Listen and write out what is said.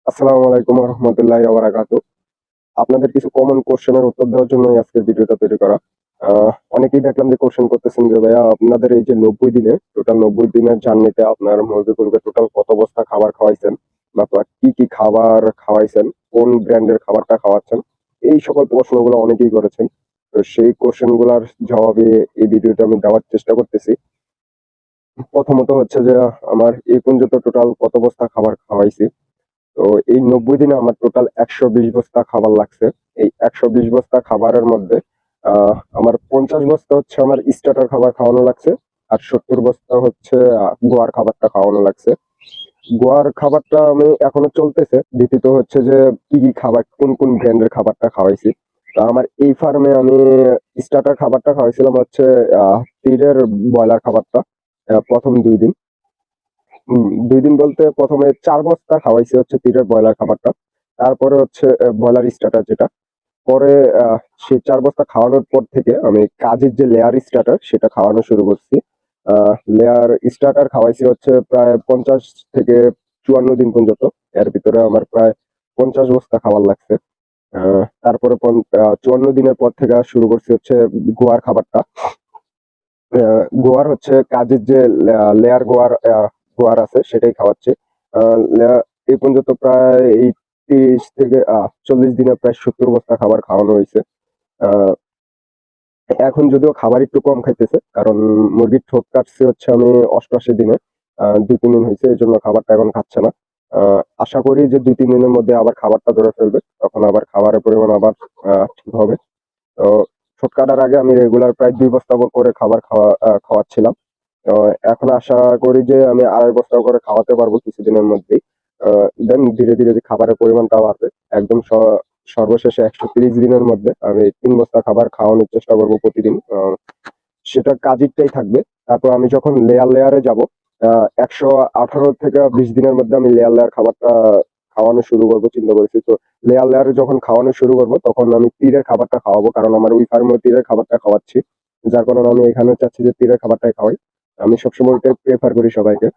আসসালামু আলাইকুম রহমতুল্লাহি ওয়া বারাকাতুহু। আপনাদের কিছু কমন কোশ্চেনের উত্তর দেওয়ার জন্য আজকের ভিডিওটা তৈরি করা। অনেকেই দেখলাম যে কোশ্চেন করতেছেন যে ভাইয়া আপনাদের এই যে 90 দিনে টোটাল 90 দিনের জার্নিতে আপনার মুরগিগুলোকে টোটাল কত বস্তা খাবার খাওয়াইছেন বা কি কি খাবার খাওয়াইছেন, কোন ব্র্যান্ডের খাবারটা খাওয়াচ্ছেন, এই সকল প্রশ্নগুলো অনেকেই করেছেন। তো সেই কোশ্চেনগুলোর জবাবে এই ভিডিওটা আমি দেওয়ার চেষ্টা করতেছি। প্রথমত হচ্ছে যে আমার এই পর্যন্ত টোটাল কত বস্তা খাবার খাওয়াইছি। তো এই 90 দিনে আমার টোটাল 120 বস্তা খাবার লাগছে। এই 120 বস্তা খাবারের মধ্যে আমার 50 বস্তা হচ্ছে আমার স্টার্টার খাবার খাওয়ানো লাগছে, আর 70 বস্তা হচ্ছে গোয়ার খাবারটা খাওয়ানো লাগছে। গোয়ার খাবারটা আমি এখনো চলতেছে। দ্বিতীয়ত হচ্ছে যে কি কি খাবার, কোন কোন ব্র্যান্ডের খাবারটা খাওয়াইছি। তো আমার এই ফার্মে আমি স্টার্টার খাবারটা খাওয়াইছিলাম হচ্ছে তীরের ব্রয়লার খাবারটা প্রথম 2 দিন। 2 দিন বলতে প্রথমে 4 বস্তা খাওয়াইছি হচ্ছে তীরের ব্রয়লার খাবারটা। তারপরে হচ্ছে ব্রয়লার স্টার্টার যেটা। পরে সেই 4 বস্তা খাওয়ানোর পর থেকে আমি কাজের যে লেয়ার স্টার্টার সেটা খাওয়ানো শুরু করছি। লেয়ার স্টার্টার খাওয়াইছি হচ্ছে প্রায় 50 থেকে 54 দিন পর্যন্ত। এর ভিতরে আমার প্রায় 50 বস্তা খাবার লাগছে। তারপরে 54 দিনের পর থেকে শুরু করছি হচ্ছে গোয়ার খাবারটা। গোয়ার হচ্ছে কাজের যে লেয়ার গোয়ার আছে সেটাই খাওয়াচ্ছি। এই পর্যন্ত প্রায় এই 30 থেকে 40 দিনে প্রায় 70 বস্তা খাবার খাওয়ানো হয়েছে। আহ, এখন যদিও খাবার একটু কম খাইতেছে, কারণ মুরগির ঠোঁট কাটছে হচ্ছে আমি 88 দিনে। 2-3 দিন হয়েছে, এই জন্য খাবারটা এখন খাচ্ছে না। আশা করি যে 2-3 দিনের মধ্যে আবার খাবারটা ধরে ফেলবে, তখন আবার খাবারের পরিমাণ আবার ঠিক হবে। তো ঠোঁট কাটার আগে আমি রেগুলার প্রায় 2 বস্তা করে খাবার খাওয়াচ্ছিলাম। তো এখন আশা করি যে আমি 2.5 বস্তা করে খাওয়াতে পারবো কিছুদিনের মধ্যেই। দেন ধীরে ধীরে যে খাবারের পরিমাণটা বাড়বে। একদম সর্বশেষে 130 দিনের মধ্যে আমি 3 বস্তা খাবার খাওয়ানোর চেষ্টা করবো প্রতিদিন। সেটা কাজেরটাই থাকবে। তারপর আমি যখন লেয়ার লেয়ারে যাব, 118 থেকে 20 দিনের মধ্যে আমি লেয়ার লেয়ার খাবারটা খাওয়ানো শুরু করবো চিন্তা করেছি। তো লেয়ার লেয়ারে যখন খাওয়ানো শুরু করবো তখন আমি তীরের খাবারটা খাওয়াবো, কারণ আমার ওই ফার্মে তীরের খাবারটা খাওয়াচ্ছি। যার কারণে আমি এখানে চাচ্ছি যে তীরের খাবারটাই খাওয়াই। আমি সবসময় ওইটাই প্রেফার করি সবাইকে।